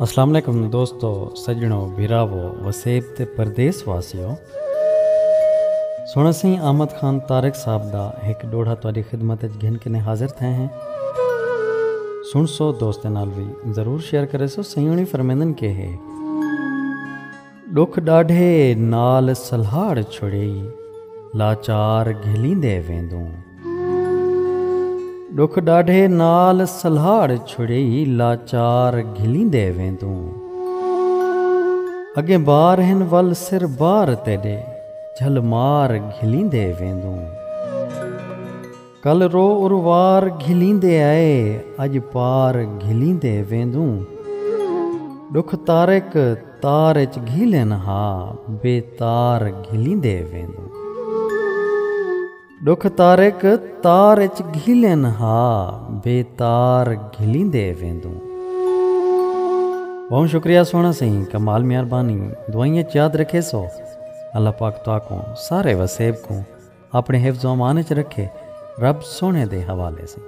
अस्सलाम वालेकुम दोस्तों, सजणों, भिरावो, वसेब ते परदेस वासियों। सोना सिंह आमद खान तारिक साहब दा एक डोढ़ा तुहाडी खिदमत च घिन के हाजिर थे हैं। सुन सो दोस्तें नाल भी ज़रूर शेयर करे सो। सयूणी फरमेंदन के है दुख डाढ़े नाल सल्हाड़ छुड़ई, लाचार घिलींदे वेंदूं। दुख डाढ़े नाल सल्हाड़ छुड़ई, लाचार घिलींदे वेंदूं। अगे बार हिन वल सिर बार तेॾे, झल मार घिलींदे वेंदूं। कल रो उरवार घिलींदे आए, अज पार घिलींदे वेंदूं। दुख तारिक तार च घिलन हा, बेतार घिलींदे वेंदूं। दुख तारिक तार च घिलन हा, बेतार घिलींदे वेंदूं। बहुत शुक्रिया सोना सिंह, कमाल मेहरबानी। दुआइयां याद रखे सो। अल्लाह पाक तुआ को सारे वसेब को अपने हिफ्ज़ अमान च रखे, रब सोने दे हवाले से।